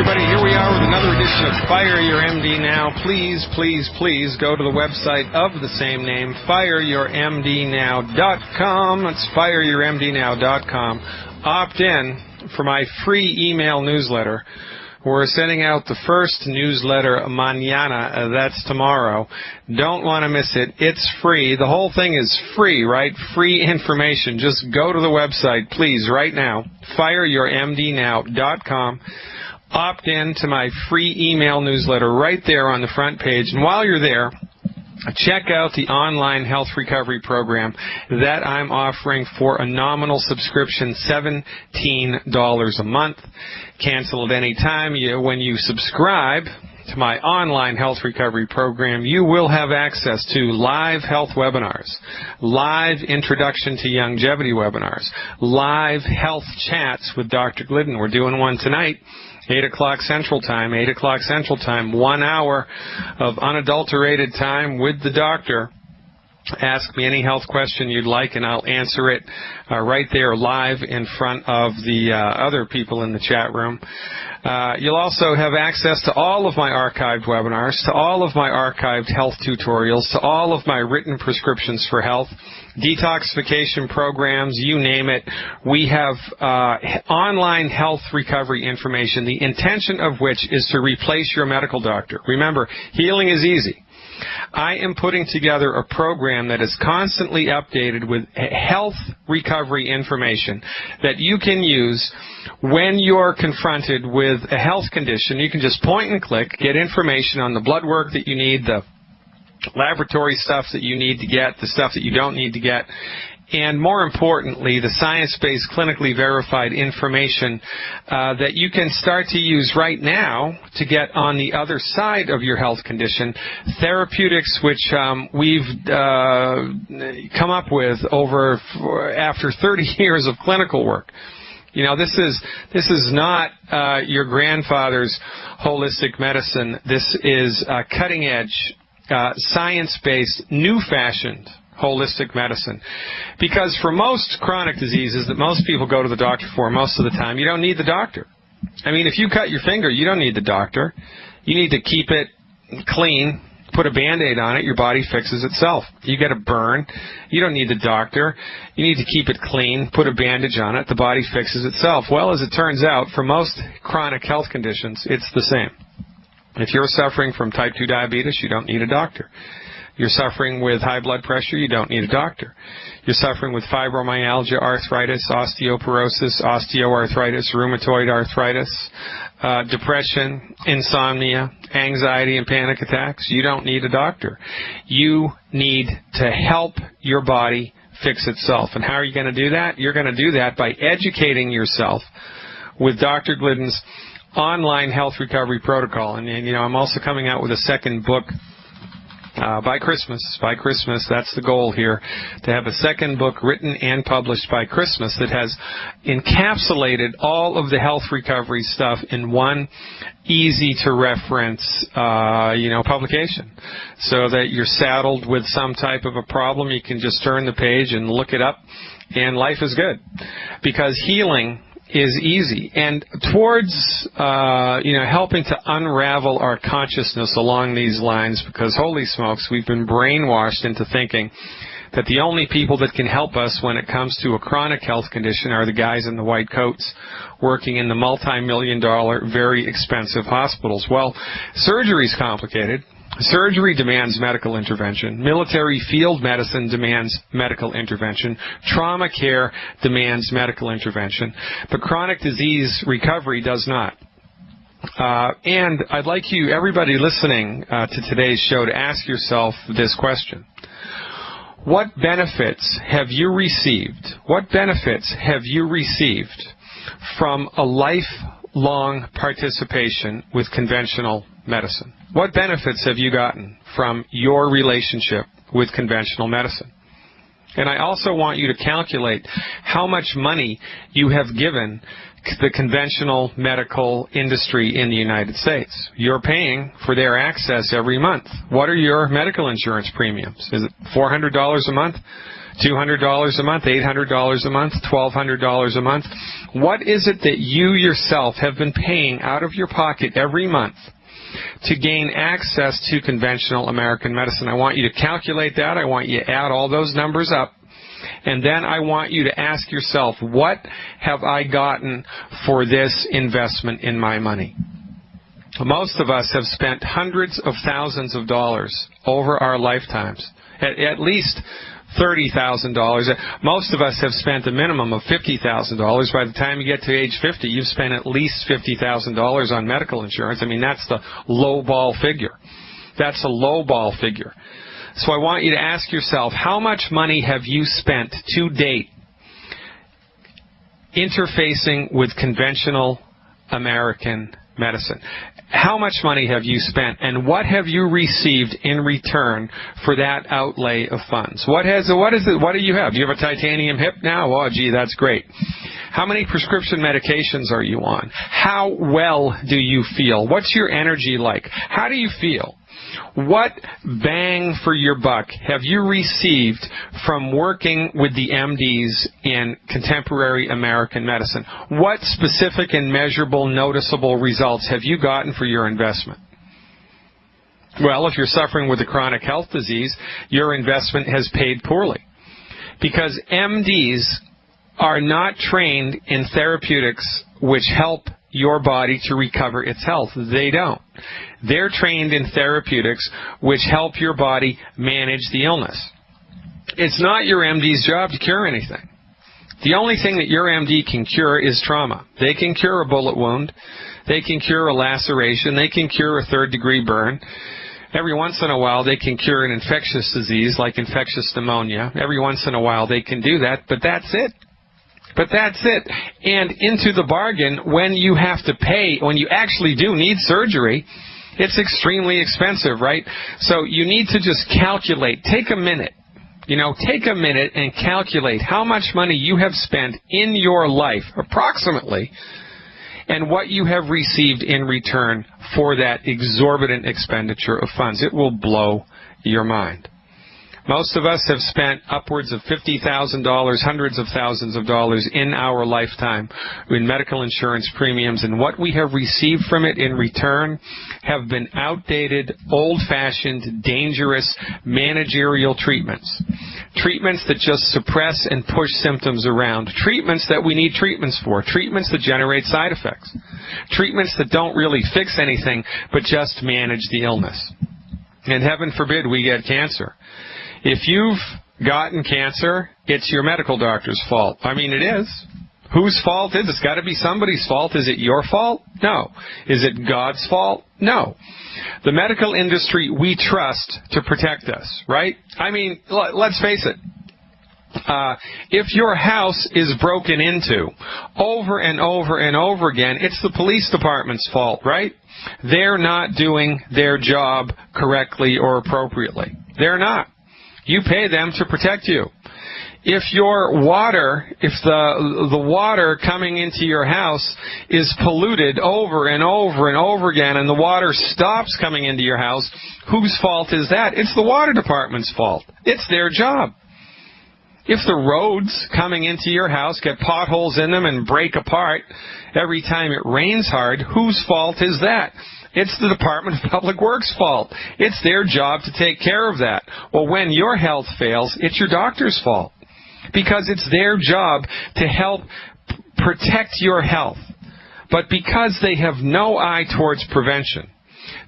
everybody. Here we are with another edition of Fire Your MD Now. Please, please, please go to the website of the same name, fireyourmdnow.com. It's fireyourmdnow.com. Opt in for my free email newsletter. We're sending out the first newsletter mañana. That's tomorrow. Don't want to miss it. It's free. The whole thing is free, right? Free information. Just go to the website, please, right now, fireyourmdnow.com. Opt in to my free email newsletter right there on the front page. And while you're there, check out the online health recovery program that I'm offering for a nominal subscription, $17 a month. Cancel at any time. When you subscribe to my online health recovery program, you will have access to live health webinars, live introduction to longevity webinars, live health chats with Dr. Glidden. We're doing one tonight. 8 o'clock Central Time, 1 hour of unadulterated time with the doctor. Ask me any health question you'd like, and I'll answer it right there live in front of the other people in the chat room. You'll also have access to all of my archived webinars, to all of my archived health tutorials, to all of my written prescriptions for health, detoxification programs, you name it. We have online health recovery information, the intention of which is to replace your medical doctor. Remember, healing is easy. I am putting together a program that is constantly updated with health recovery information that you can use when you're confronted with a health condition. You can just point and click, get information on the blood work that you need, the laboratory stuff that you need to get, the stuff that you don't need to get, and more importantly, the science-based, clinically verified information that you can start to use right now to get on the other side of your health condition, therapeutics which we've come up with after 30 years of clinical work. You know, this is not your grandfather's holistic medicine. This is cutting-edge, science-based, new-fashioned holistic medicine. Because for most chronic diseases that most people go to the doctor for most of the time, you don't need the doctor. I mean, if you cut your finger, you don't need the doctor. You need to keep it clean, put a Band-Aid on it, your body fixes itself. You get a burn, you don't need the doctor. You need to keep it clean, put a bandage on it, the body fixes itself. Well, as it turns out, for most chronic health conditions, it's the same. If you're suffering from type 2 diabetes, you don't need a doctor. You're suffering with high blood pressure, you don't need a doctor. You're suffering with fibromyalgia, arthritis, osteoporosis, osteoarthritis, rheumatoid arthritis, depression, insomnia, anxiety, and panic attacks. You don't need a doctor. You need to help your body fix itself. And how are you going to do that? You're going to do that by educating yourself with Dr. Glidden's online health recovery protocol. And you know, I'm also coming out with a second book by Christmas. By Christmas, that's the goal here, to have a second book written and published by Christmas that has encapsulated all of the health recovery stuff in one easy-to-reference, publication, so that you're saddled with some type of a problem. You can just turn the page and look it up, and life is good. Because healing is easy. And towards, helping to unravel our consciousness along these lines, because holy smokes, we've been brainwashed into thinking that the only people that can help us when it comes to a chronic health condition are the guys in the white coats working in the multi-million-dollar, very expensive hospitals. Well, surgery's complicated. Surgery demands medical intervention. Military field medicine demands medical intervention. Trauma care demands medical intervention. But chronic disease recovery does not. And I'd like you, everybody listening to today's show, to ask yourself this question. What benefits have you received? What benefits have you received from a lifelong participation with conventional medicine? What benefits have you gotten from your relationship with conventional medicine? And I also want you to calculate how much money you have given the conventional medical industry in the United States. You're paying for their access every month. What are your medical insurance premiums? Is it $400 a month? $200 a month, $800 a month, $1,200 a month? What is it that you yourself have been paying out of your pocket every month to gain access to conventional American medicine? I want you to calculate that. I want you to add all those numbers up. And then I want you to ask yourself, what have I gotten for this investment in my money? Most of us have spent hundreds of thousands of dollars over our lifetimes, at least $30,000. Most of us have spent a minimum of $50,000. By the time you get to age 50, you've spent at least $50,000 on medical insurance. I mean, that's the low ball figure. That's a low ball figure. So I want you to ask yourself, how much money have you spent to date interfacing with conventional American medicine? How much money have you spent, and what have you received in return for that outlay of funds? What do you have? Do you have a titanium hip now? Oh, gee, that's great. How many prescription medications are you on? How well do you feel? What's your energy like? How do you feel? What bang for your buck have you received from working with the MDs in contemporary American medicine? What specific and measurable, noticeable results have you gotten for your investment? Well, if you're suffering with a chronic health disease, your investment has paid poorly, because MDs are not trained in therapeutics which help your body to recover its health. They don't. They're trained in therapeutics which help your body manage the illness. It's not your MD's job to cure anything. The only thing that your MD can cure is trauma. They can cure a bullet wound. They can cure a laceration. They can cure a third-degree burn. Every once in a while, they can cure an infectious disease like infectious pneumonia. Every once in a while, they can do that, but that's it. But that's it. And into the bargain, when you have to pay, when you actually do need surgery, it's extremely expensive, right? So you need to just calculate. Take a minute. Take a minute and calculate how much money you have spent in your life, approximately, and what you have received in return for that exorbitant expenditure of funds. It will blow your mind. Most of us have spent upwards of $50,000, hundreds of thousands of dollars in our lifetime in medical insurance premiums, and what we have received from it in return have been outdated, old-fashioned, dangerous managerial treatments. Treatments that just suppress and push symptoms around. Treatments that we need treatments for. Treatments that generate side effects. Treatments that don't really fix anything but just manage the illness. And heaven forbid we get cancer. If you've gotten cancer, it's your medical doctor's fault. I mean, it is. Whose fault is it? It's got to be somebody's fault. Is it your fault? No. Is it God's fault? No. The medical industry we trust to protect us, right? I mean, let's face it. If your house is broken into over and over and over again, it's the police department's fault, right? They're not doing their job correctly or appropriately. They're not. You pay them to protect you. If your water, if the water coming into your house is polluted over and over and over again, and the water stops coming into your house, whose fault is that? It's the water department's fault. It's their job. If the roads coming into your house get potholes in them and break apart every time it rains hard, whose fault is that? It's the Department of Public Works' fault. It's their job to take care of that. Well, when your health fails, it's your doctor's fault, because it's their job to help protect your health. But because they have no eye towards prevention,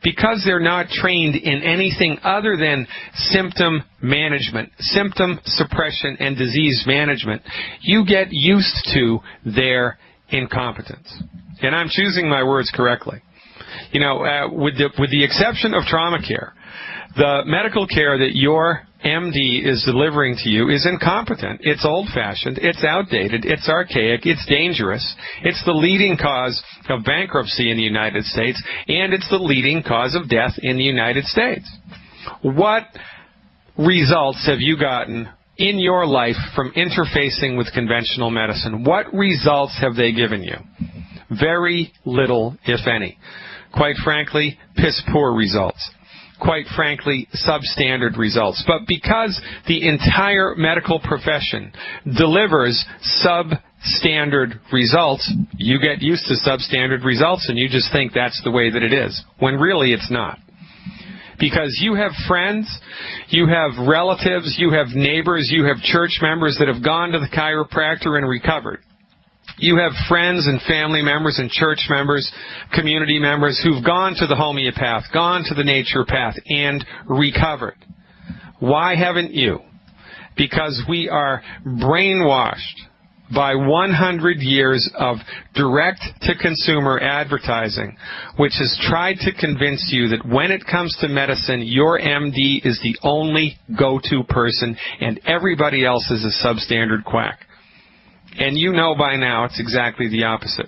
because they're not trained in anything other than symptom management, symptom suppression, and disease management, you get used to their incompetence. And I'm choosing my words correctly. With the exception of trauma care, the medical care that your MD is delivering to you is incompetent. It's old-fashioned. It's outdated. It's archaic. It's dangerous. It's the leading cause of bankruptcy in the United States, and it's the leading cause of death in the United States. What results have you gotten in your life from interfacing with conventional medicine? What results have they given you? Very little, if any. Quite frankly, piss-poor results. quite frankly, substandard results. But because the entire medical profession delivers substandard results, you get used to substandard results and you just think that's the way that it is, when really it's not. Because you have friends, you have relatives, you have neighbors, you have church members that have gone to the chiropractor and recovered. You have friends and family members and church members, community members who've gone to the homeopath, gone to the naturopath, and recovered. Why haven't you? Because we are brainwashed by 100 years of direct-to-consumer advertising, which has tried to convince you that when it comes to medicine, your MD is the only go-to person and everybody else is a substandard quack. And you know by now it's exactly the opposite.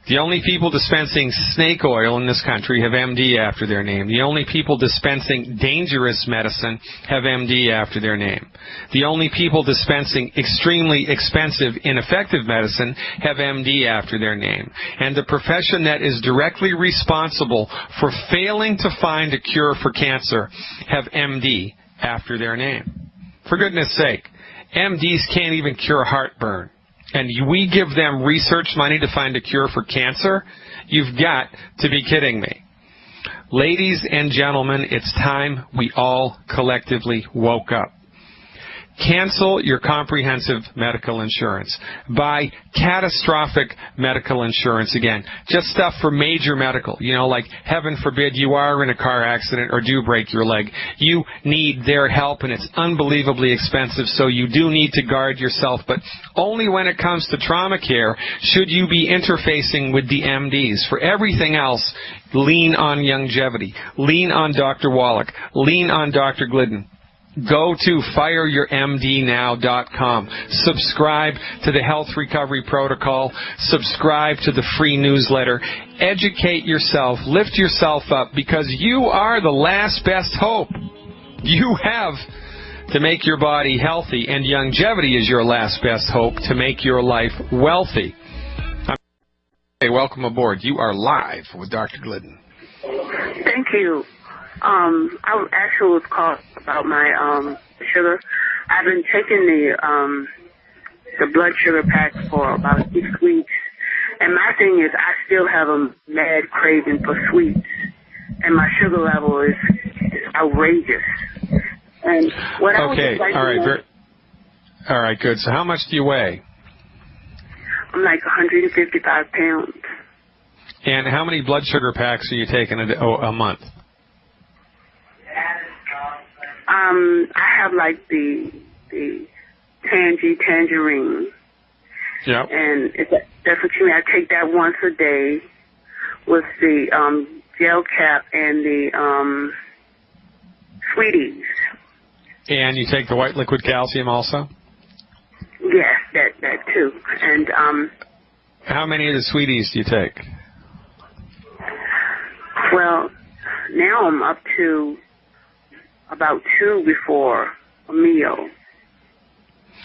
The only people dispensing snake oil in this country have MD after their name. The only people dispensing dangerous medicine have MD after their name. The only people dispensing extremely expensive, ineffective medicine have MD after their name. And the profession that is directly responsible for failing to find a cure for cancer have MD after their name. For goodness sake, MDs can't even cure heartburn. And we give them research money to find a cure for cancer? You've got to be kidding me. Ladies and gentlemen, it's time we all collectively woke up. Cancel your comprehensive medical insurance. Buy catastrophic medical insurance again. Just stuff for major medical. You know, like heaven forbid you are in a car accident or do break your leg. You need their help and it's unbelievably expensive, so you do need to guard yourself. But only when it comes to trauma care should you be interfacing with the MDs. For everything else, lean on longevity. Lean on Dr. Wallach. Lean on Dr. Glidden. Go to fireyourmdnow.com. Subscribe to the Health Recovery Protocol. Subscribe to the free newsletter. Educate yourself. Lift yourself up, because you are the last best hope. You have to make your body healthy, and longevity is your last best hope to make your life wealthy. Hey, welcome aboard. You are live with Dr. Glidden. Thank you. I actually was called about my sugar. I've been taking the blood sugar pack for about 6 weeks, and my thing is I still have a mad craving for sweets, and my sugar level is outrageous. And what I okay, all right, good. So how much do you weigh? I'm like 155 pounds. And how many blood sugar packs are you taking a month? I have like the tangerine. Yep. And that's what you mean. I take that once a day with the gel cap and the sweeties. And you take the white liquid calcium also? Yes, that too. And how many of the sweeties do you take? Well, now I'm up to about 2 before a meal.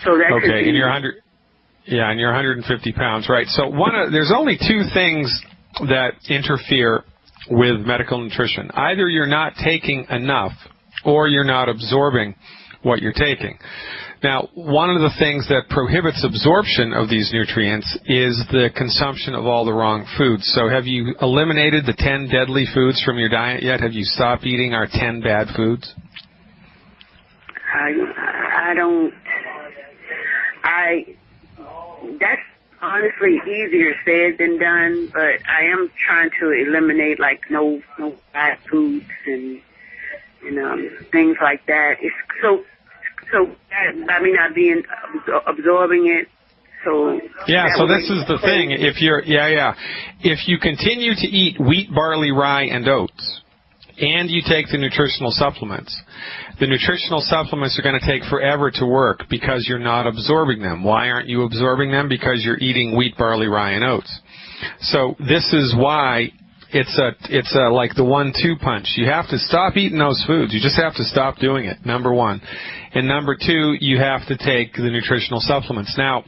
So that okay, and you're 150 pounds, right? So there's only 2 things that interfere with medical nutrition. Either you're not taking enough, or you're not absorbing what you're taking. Now, one of the things that prohibits absorption of these nutrients is the consumption of all the wrong foods. So have you eliminated the 10 deadly foods from your diet yet? Have you stopped eating our 10 bad foods? That's honestly easier said than done, but I am trying to eliminate like no bad foods and things like that. It's so I mean, not being absorbing it. So this is the thing. If you continue to eat wheat, barley, rye, and oats, and you take the nutritional supplements are going to take forever to work because you're not absorbing them. Why aren't you absorbing them? Because you're eating wheat, barley, rye, and oats. So this is why it's like the 1-2 punch. You have to stop eating those foods. You just have to stop doing it, number one. And number 2, you have to take the nutritional supplements. Now,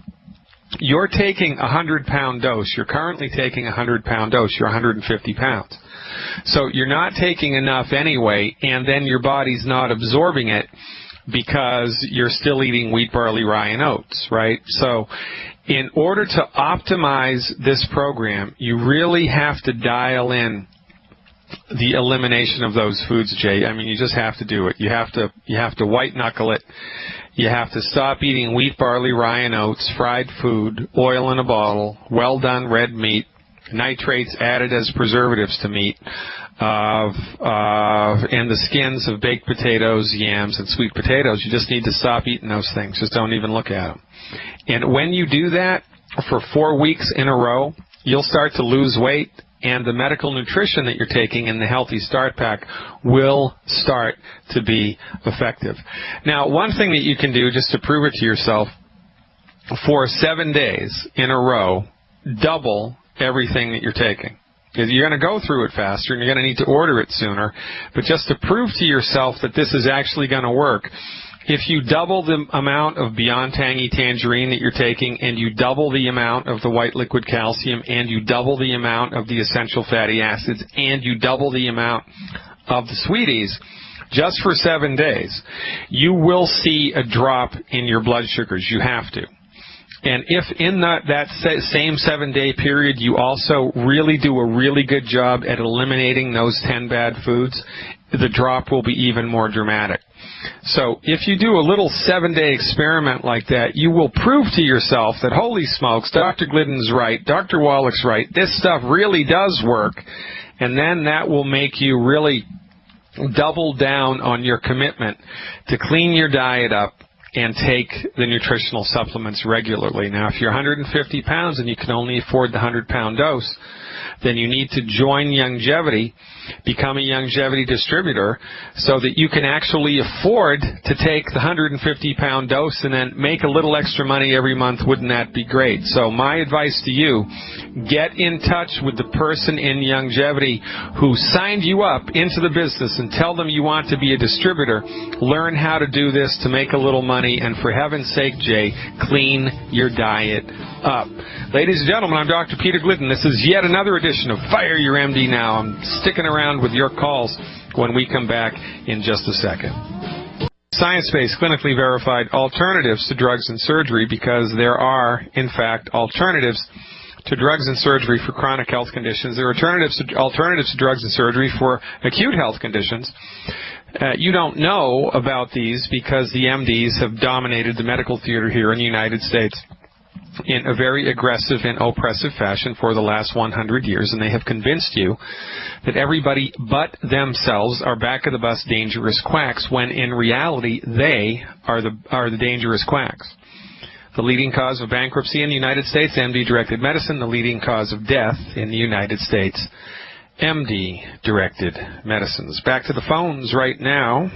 you're taking a 100-pound dose. You're currently taking a 100-pound dose. You're 150 pounds. So you're not taking enough anyway, and then your body's not absorbing it because you're still eating wheat, barley, rye, and oats, right? So in order to optimize this program, you really have to dial in the elimination of those foods, Jay. I mean, you just have to do it. You have to white knuckle it. You have to stop eating wheat, barley, rye, and oats, fried food, oil in a bottle, well done red meat, nitrates added as preservatives to meat, and the skins of baked potatoes, yams, and sweet potatoes. You just need to stop eating those things. Just don't even look at them. And when you do that for 4 weeks in a row, you'll start to lose weight, and the medical nutrition that you're taking in the Healthy Start Pack will start to be effective. Now, one thing that you can do just to prove it to yourself, for 7 days in a row, double everything that you're taking. You're going to go through it faster, and you're going to need to order it sooner. But just to prove to yourself that this is actually going to work, if you double the amount of Beyond Tangy Tangerine that you're taking, and you double the amount of the white liquid calcium, and you double the amount of the essential fatty acids, and you double the amount of the sweeties, just for 7 days, you will see a drop in your blood sugars. You have to. And if in that same 7-day period you also really do a really good job at eliminating those 10 bad foods, the drop will be even more dramatic. So if you do a little 7-day experiment like that, you will prove to yourself that, holy smokes, Dr. Glidden's right, Dr. Wallach's right, this stuff really does work, and then that will make you really double down on your commitment to clean your diet up and take the nutritional supplements regularly. Now, if you're 150 pounds and you can only afford the 100-pound dose, then you need to join Youngevity, become a Youngevity distributor, so that you can actually afford to take the 150-pound dose and then make a little extra money every month. Wouldn't that be great? So my advice to you, get in touch with the person in Youngevity who signed you up into the business and tell them you want to be a distributor. Learn how to do this to make a little money, and for heaven's sake, Jay, clean your diet up. Ladies and gentlemen, I'm Dr. Peter Glidden. This is yet another edition of Fire Your MD Now. I'm sticking around with your calls when we come back in just a second. Science-based, clinically verified alternatives to drugs and surgery, because there are, in fact, alternatives to drugs and surgery for chronic health conditions. There are alternatives to drugs and surgery for acute health conditions. You don't know about these because the MDs have dominated the medical theater here in the United States in a very aggressive and oppressive fashion for the last 100 years, and they have convinced you that everybody but themselves are back-of-the-bus dangerous quacks, when in reality they are the dangerous quacks. The leading cause of bankruptcy in the United States, MD-directed medicine. The leading cause of death in the United States, MD-directed medicines. Back to the phones right now.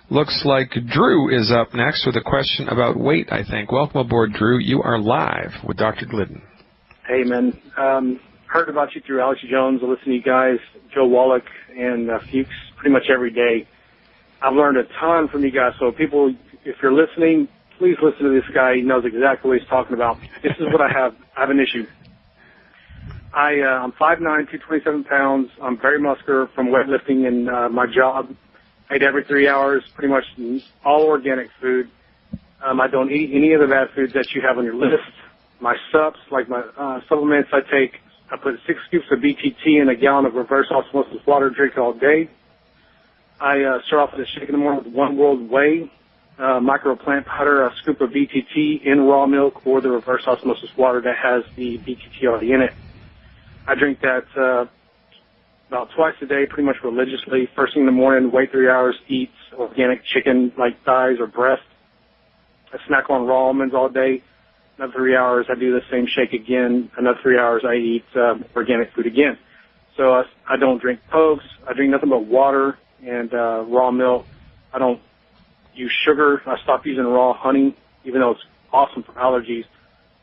Looks like Drew is up next with a question about weight, I think. Welcome aboard, Drew. You are live with Dr. Glidden. Hey, man. Heard about you through Alex Jones. I listen to you guys, Joe Wallach, and Fuchs pretty much every day. I've learned a ton from you guys. So people, if you're listening, please listen to this guy. He knows exactly what he's talking about. This is what I have. I have an issue. I'm 5'9", 227 pounds. I'm very muscular from weightlifting and my job. I eat every 3 hours, pretty much all organic food. I don't eat any of the bad foods that you have on your list. My subs, like my supplements I take, I put 6 scoops of BTT in a gallon of reverse osmosis water, drink all day. I start off with a shake in the morning with One World Whey, micro plant powder, a scoop of BTT in raw milk, or the reverse osmosis water that has the BTT already in it. I drink that about twice a day, pretty much religiously. First thing in the morning, wait 3 hours, eat organic chicken like thighs or breast. I snack on raw almonds all day. Another 3 hours, I do the same shake again. Another 3 hours, I eat organic food again. So I don't drink Cokes. I drink nothing but water and raw milk. I don't use sugar. I stopped using raw honey, even though it's awesome for allergies.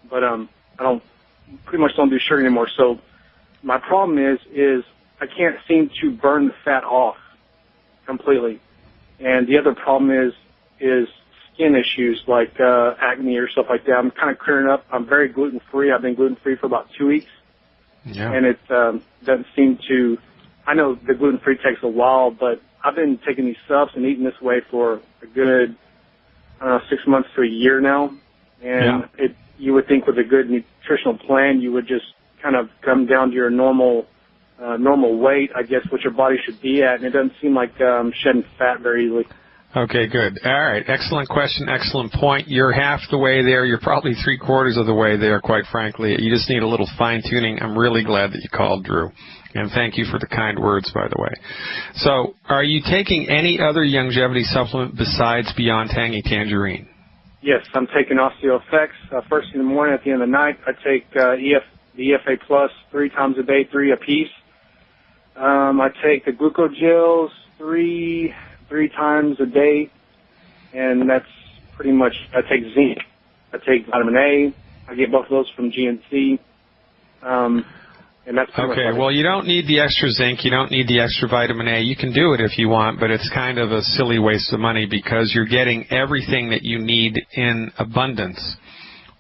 But I pretty much don't do sugar anymore. So my problem is I can't seem to burn the fat off completely. And the other problem is skin issues like acne or stuff like that. I'm kind of clearing up. I'm very gluten-free. I've been gluten-free for about 2 weeks. Yeah. And it doesn't seem to – I know the gluten-free takes a while, but I've been taking these subs and eating this way for a good, 6 months to a year now. And you would think with a good nutritional plan, you would just kind of come down to your normal weight, I guess, what your body should be at. And it doesn't seem like I'm shedding fat very easily. Okay, good. All right. Excellent question. Excellent point. You're half the way there. You're probably 3/4 of the way there, quite frankly. You just need a little fine-tuning. I'm really glad that you called, Drew. And thank you for the kind words, by the way. So, are you taking any other longevity supplement besides Beyond Tangy Tangerine? Yes, I'm taking OsteoFX. First thing in the morning, at the end of the night, I take the EFA Plus 3 times a day, 3 apiece. I take the glucogels three times a day, and that's pretty much, I take zinc, I take vitamin A, I get both of those from GNC, and that's pretty much okay, well, you don't need the extra zinc, you don't need the extra vitamin A. You can do it if you want, but it's kind of a silly waste of money because you're getting everything that you need in abundance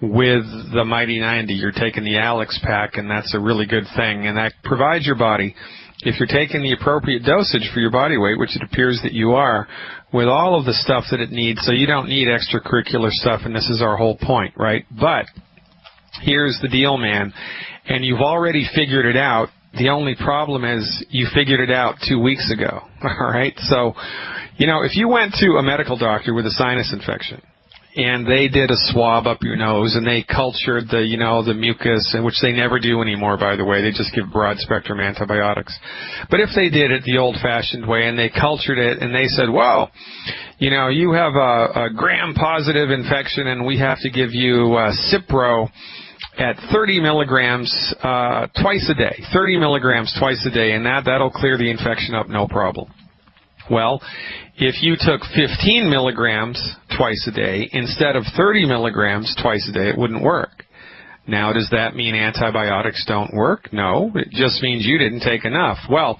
with the Mighty 90. You're taking the Alex pack, and that's a really good thing, and that provides your body, if you're taking the appropriate dosage for your body weight, which it appears that you are, with all of the stuff that it needs, so you don't need extracurricular stuff, and this is our whole point, right? But here's the deal, man, and you've already figured it out. The only problem is you figured it out 2 weeks ago, all right? So, if you went to a medical doctor with a sinus infection, and they did a swab up your nose, and they cultured the mucus, which they never do anymore, by the way. They just give broad-spectrum antibiotics. But if they did it the old-fashioned way, and they cultured it, and they said, whoa, you have a gram-positive infection, and we have to give you Cipro at 30 milligrams twice a day, 30 milligrams twice a day, and that'll clear the infection up, no problem. Well, if you took 15 milligrams twice a day instead of 30 milligrams twice a day, it wouldn't work. Now, does that mean antibiotics don't work? No, it just means you didn't take enough. Well,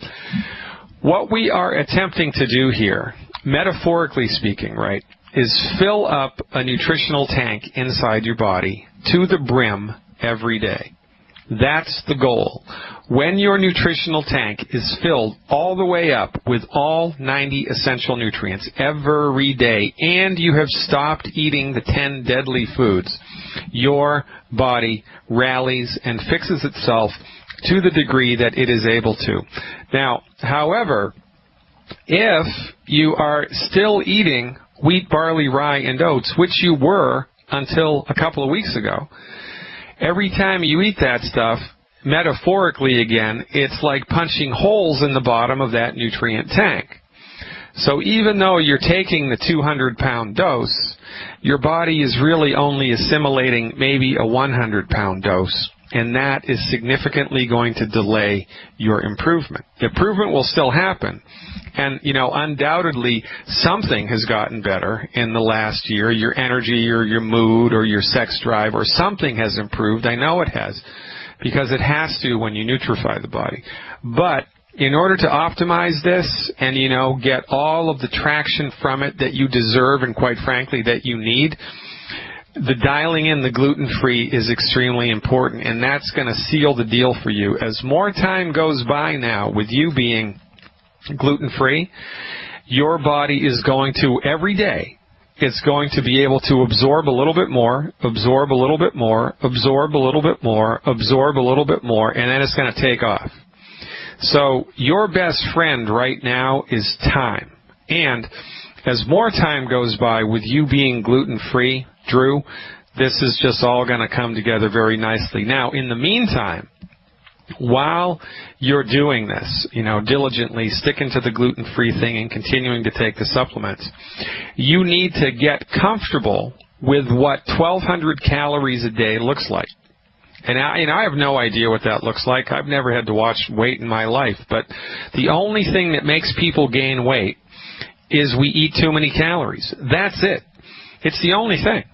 what we are attempting to do here, metaphorically speaking, right, is fill up a nutritional tank inside your body to the brim every day. That's the goal. When your nutritional tank is filled all the way up with all 90 essential nutrients every day, and you have stopped eating the 10 deadly foods, your body rallies and fixes itself to the degree that it is able to. Now, however, if you are still eating wheat, barley, rye, and oats, which you were until a couple of weeks ago, every time you eat that stuff, metaphorically again, it's like punching holes in the bottom of that nutrient tank. So even though you're taking the 200-pound dose, your body is really only assimilating maybe a 100-pound dose, and that is significantly going to delay your improvement. The improvement will still happen, and, undoubtedly something has gotten better in the last year. Your energy or your mood or your sex drive or something has improved. I know it has, because it has to when you nutrify the body. But in order to optimize this and, get all of the traction from it that you deserve and, quite frankly, that you need, the dialing in the gluten-free is extremely important, and that's going to seal the deal for you. As more time goes by now with you being gluten-free, your body is going to, every day, it's going to be able to absorb a little bit more, absorb a little bit more, absorb a little bit more, absorb a little bit more, and then it's going to take off. So your best friend right now is time. And as more time goes by with you being gluten-free, Drew, this is just all going to come together very nicely. Now, in the meantime, while you're doing this, diligently sticking to the gluten-free thing and continuing to take the supplements, you need to get comfortable with what 1,200 calories a day looks like. And I have no idea what that looks like. I've never had to watch weight in my life. But the only thing that makes people gain weight is we eat too many calories. That's it. It's the only thing.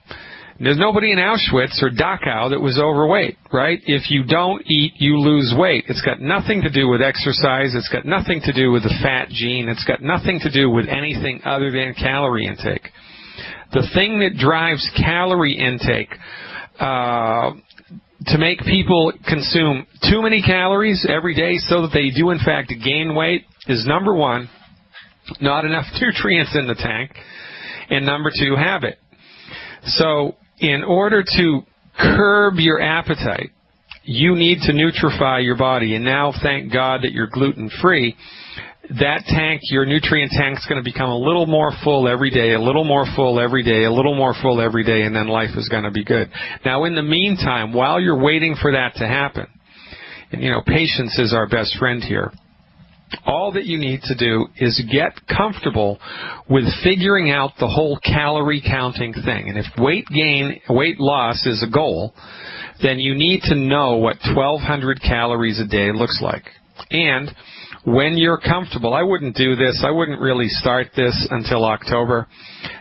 There's nobody in Auschwitz or Dachau that was overweight, right? If you don't eat, you lose weight. It's got nothing to do with exercise. It's got nothing to do with the fat gene. It's got nothing to do with anything other than calorie intake. The thing that drives calorie intake to make people consume too many calories every day so that they do in fact gain weight is, number one, not enough nutrients in the tank, and number two, habit. So in order to curb your appetite, you need to nutrify your body. And now, thank God that you're gluten-free, that tank, your nutrient tank, is going to become a little more full every day, a little more full every day, a little more full every day, and then life is going to be good. Now, in the meantime, while you're waiting for that to happen, and patience is our best friend here, all that you need to do is get comfortable with figuring out the whole calorie counting thing. And if weight loss is a goal, then you need to know what 1,200 calories a day looks like. And when you're comfortable, I wouldn't do this. I wouldn't really start this until October,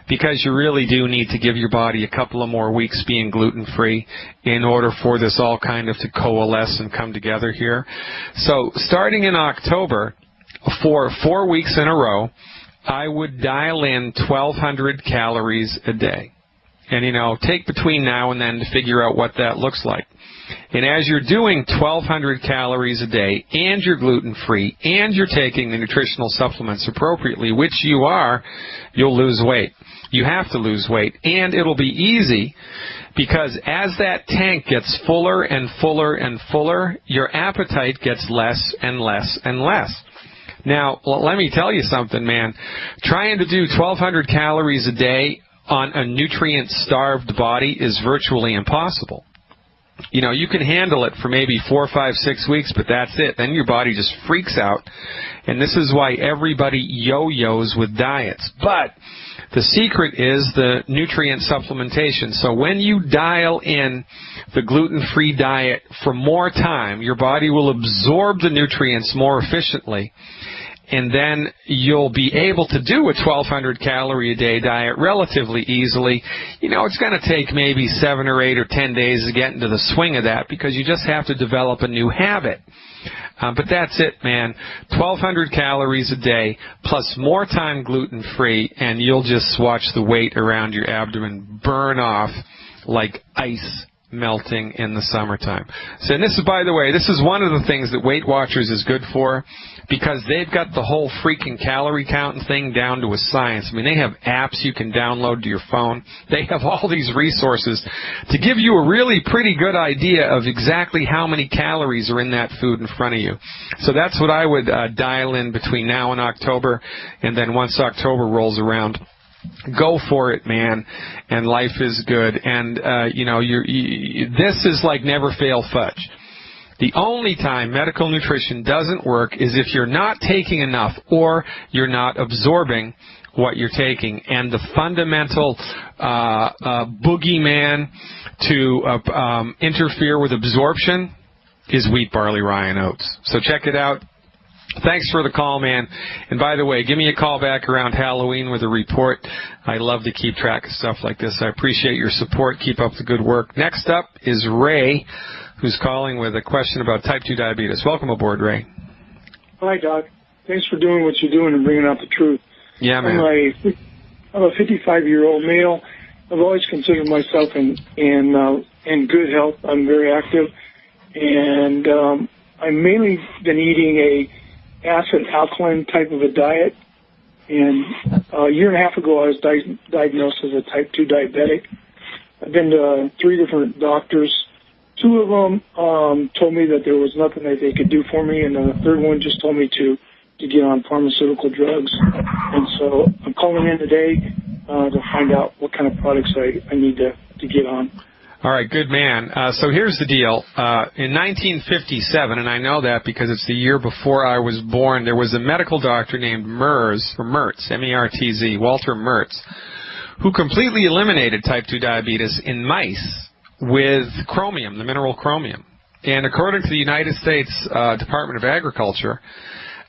because you really do need to give your body a couple of more weeks being gluten-free in order for this all kind of to coalesce and come together here. So starting in October, for 4 weeks in a row, I would dial in 1,200 calories a day. And, take between now and then to figure out what that looks like. And as you're doing 1,200 calories a day, and you're gluten-free, and you're taking the nutritional supplements appropriately, which you are, you'll lose weight. You have to lose weight. And it'll be easy, because as that tank gets fuller and fuller and fuller, your appetite gets less and less and less. Now, let me tell you something, man. Trying to do 1,200 calories a day on a nutrient-starved body is virtually impossible. You can handle it for maybe 4, 5, 6 weeks, but that's it. Then your body just freaks out, and this is why everybody yo-yos with diets. But the secret is the nutrient supplementation. So when you dial in the gluten-free diet for more time, your body will absorb the nutrients more efficiently, and then you'll be able to do a 1,200 calorie a day diet relatively easily. It's going to take maybe 7 or 8 or 10 days to get into the swing of that, because you just have to develop a new habit. But that's it, man. 1,200 calories a day plus more time gluten-free, and you'll just watch the weight around your abdomen burn off like ice melting in the summertime. So, and this is, by the way, this is one of the things that Weight Watchers is good for, because they've got the whole freaking calorie counting thing down to a science. I mean, they have apps you can download to your phone. They have all these resources to give you a really pretty good idea of exactly how many calories are in that food in front of you. So that's what I would dial in between now and October, and then once October rolls around, go for it, man, and life is good. And, this is like never fail fudge. The only time medical nutrition doesn't work is if you're not taking enough or you're not absorbing what you're taking. And the fundamental boogeyman to interfere with absorption is wheat, barley, rye, and oats. So check it out. Thanks for the call, man. And by the way, give me a call back around Halloween with a report. I love to keep track of stuff like this. I appreciate your support. Keep up the good work. Next up is Ray, who's calling with a question about type 2 diabetes. Welcome aboard, Ray. Hi, Doc. Thanks for doing what you're doing and bringing out the truth. Yeah, man. I'm a 55-year-old male. I've always considered myself in good health. I'm very active, and I've mainly been eating a acid-alkaline type of a diet. And a year and a half ago, I was diagnosed as a type 2 diabetic. I've been to 3 different doctors. 2 of them told me that there was nothing that they could do for me, and the third one just told me to get on pharmaceutical drugs. And so I'm calling in today to find out what kind of products I need to get on. All right, good man. So here's the deal. In 1957, and I know that because it's the year before I was born, there was a medical doctor named Mertz, M-E-R-T-Z, Walter Mertz, who completely eliminated type 2 diabetes in mice with chromium, the mineral chromium. And according to the United States Department of Agriculture,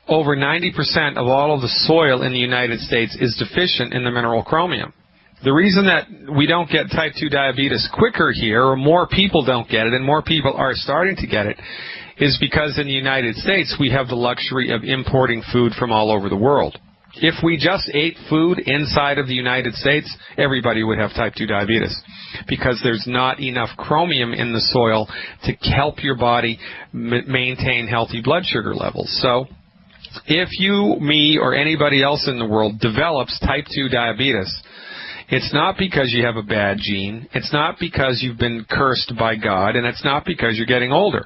over 90% of all of the soil in the United States is deficient in the mineral chromium. The reason that we don't get type 2 diabetes quicker here, or more people don't get it, and more people are starting to get it, is because in the United States we have the luxury of importing food from all over the world. If we just ate food inside of the United States, everybody would have type 2 diabetes because there's not enough chromium in the soil to help your body maintain healthy blood sugar levels. So if you, me, or anybody else in the world develops type 2 diabetes, it's not because you have a bad gene. It's not because you've been cursed by God, and it's not because you're getting older.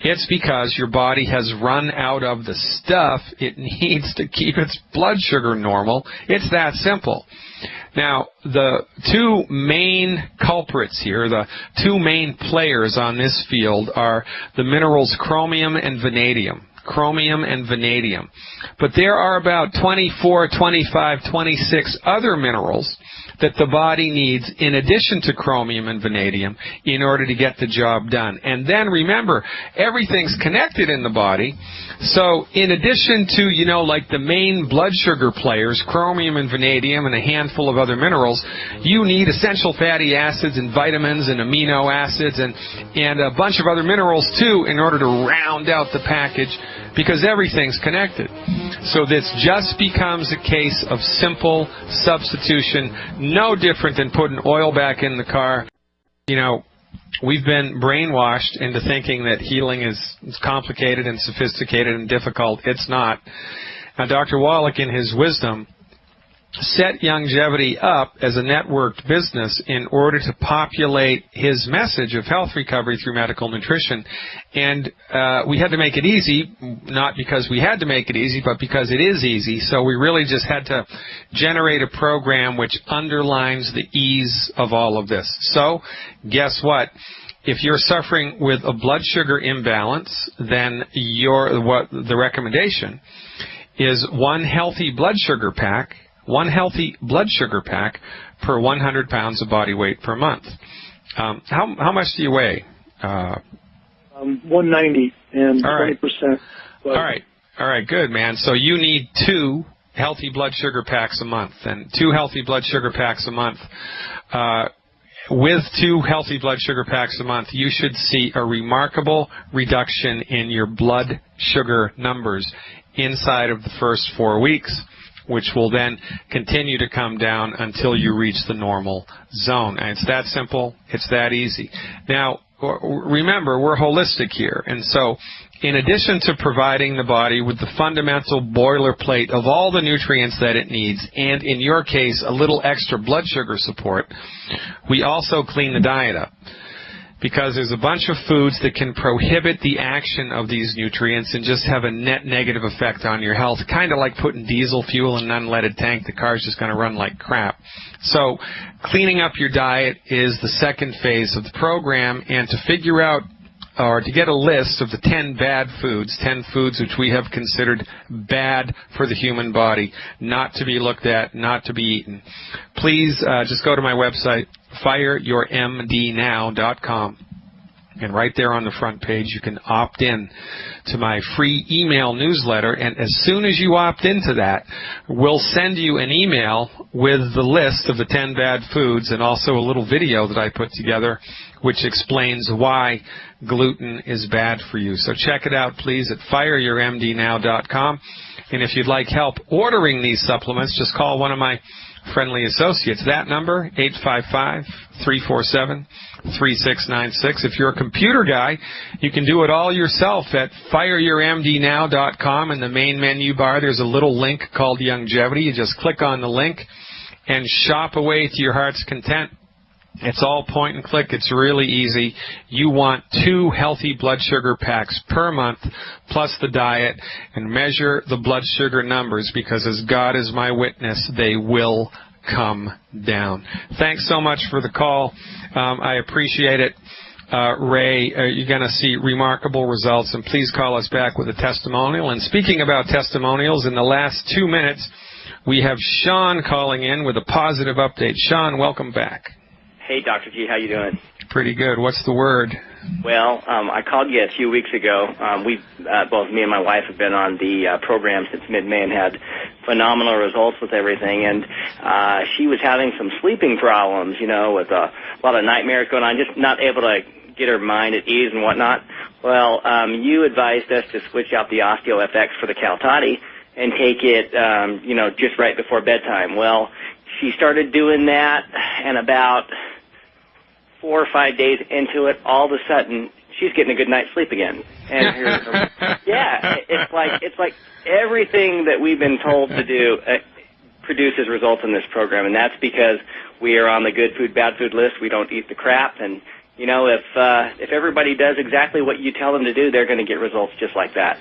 It's because your body has run out of the stuff it needs to keep its blood sugar normal. It's that simple. Now, the two main culprits here, the two main players on this field are the minerals chromium and vanadium. Chromium and vanadium. But there are about 24, 25, 26 other minerals that the body needs in addition to chromium and vanadium in order to get the job done. And then remember, everything's connected in the body. So in addition to, like the main blood sugar players, chromium and vanadium and a handful of other minerals, you need essential fatty acids and vitamins and amino acids and a bunch of other minerals too in order to round out the package, because everything's connected. So this just becomes a case of simple substitution, no different than putting oil back in the car. We've been brainwashed into thinking that healing is complicated and sophisticated and difficult. It's not. Now, Dr. Wallach, in his wisdom, set Youngevity up as a networked business in order to populate his message of health recovery through medical nutrition. And we had to make it easy, not because we had to make it easy, but because it is easy. So we really just had to generate a program which underlines the ease of all of this. So guess what? If you're suffering with a blood sugar imbalance, then the recommendation is one healthy blood sugar pack per 100 pounds of body weight per month. How much do you weigh? 190 and 20%. All right, good, man. So you need 2 healthy blood sugar packs a month. And 2 healthy blood sugar packs a month. With 2 healthy blood sugar packs a month, you should see a remarkable reduction in your blood sugar numbers inside of the first 4 weeks, which will then continue to come down until you reach the normal zone. And it's that simple. It's that easy. Now, remember, we're holistic here. And so in addition to providing the body with the fundamental boilerplate of all the nutrients that it needs, and in your case, a little extra blood sugar support, we also clean the diet up. Because there's a bunch of foods that can prohibit the action of these nutrients and just have a net negative effect on your health, kind of like putting diesel fuel in an unleaded tank. The car's just going to run like crap. So cleaning up your diet is the second phase of the program, and to figure out or to get a list of the 10 bad foods, 10 foods which we have considered bad for the human body, not to be looked at, not to be eaten, please just go to my website, fireyourmdnow.com. And right there on the front page, you can opt in to my free email newsletter. And as soon as you opt into that, we'll send you an email with the list of the 10 bad foods and also a little video that I put together which explains why gluten is bad for you. So check it out, please, at fireyourmdnow.com. And if you'd like help ordering these supplements, just call one of my friendly associates. That number, 855-347-3696. If you're a computer guy, you can do it all yourself at fireyourmdnow.com. In the main menu bar, there's a little link called Youngevity. You just click on the link and shop away to your heart's content. It's all point and click. It's really easy. You want 2 healthy blood sugar packs per month plus the diet, and measure the blood sugar numbers, because as God is my witness, they will come down. Thanks so much for the call. I appreciate it. Ray, you're going to see remarkable results, and please call us back with a testimonial. And speaking about testimonials, in the last 2 minutes, we have Sean calling in with a positive update. Sean, welcome back. Hey, Dr. G, how you doing? Pretty good. What's the word? Well, I called you a few weeks ago. Both me and my wife have been on the program since mid-May and had phenomenal results with everything. And she was having some sleeping problems, with a lot of nightmares going on, just not able to get her mind at ease and whatnot. Well, you advised us to switch out the OsteoFX for the Caltati, and take it, just right before bedtime. Well, she started doing that, and about 4 or 5 days into it, all of a sudden, she's getting a good night's sleep again. And it's like everything that we've been told to do produces results in this program, and that's because we are on the good food, bad food list. We don't eat the crap, and if everybody does exactly what you tell them to do, they're going to get results just like that.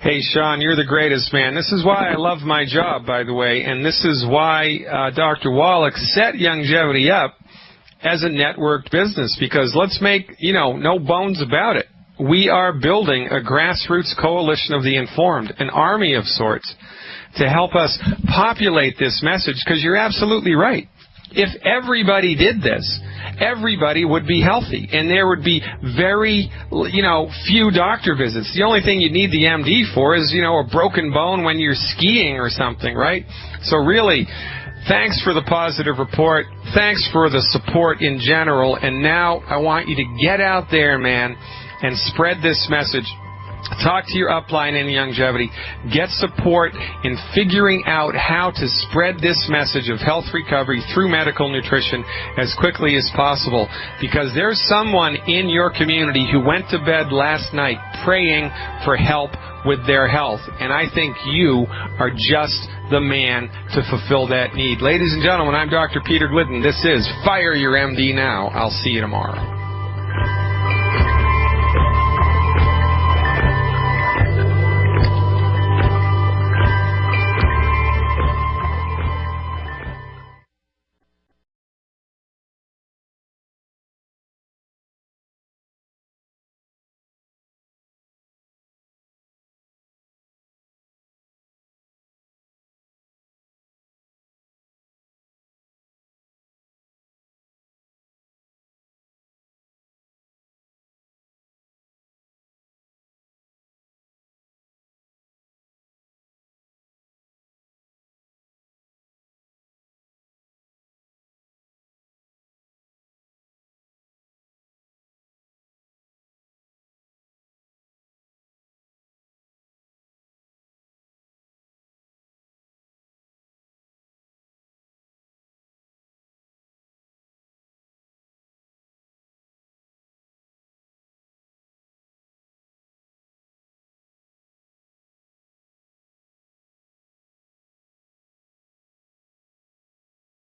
Hey, Sean, you're the greatest, man. This is why I love my job, by the way, and this is why Dr. Wallach set Longevity up as a networked business, because let's make, no bones about it. We are building a grassroots coalition of the informed, an army of sorts, to help us populate this message, because you're absolutely right. If everybody did this, everybody would be healthy, and there would be very, few doctor visits. The only thing you need the MD for is, a broken bone when you're skiing or something, right? So really, thanks for the positive report. Thanks for the support in general. And now I want you to get out there, man, and spread this message. Talk to your upline in Longevity. Get support in figuring out how to spread this message of health recovery through medical nutrition as quickly as possible, because there's someone in your community who went to bed last night praying for help with their health, and I think you are just the man to fulfill that need. Ladies and gentlemen, I'm Dr. Peter Glidden. This is Fire Your MD Now. I'll see you tomorrow.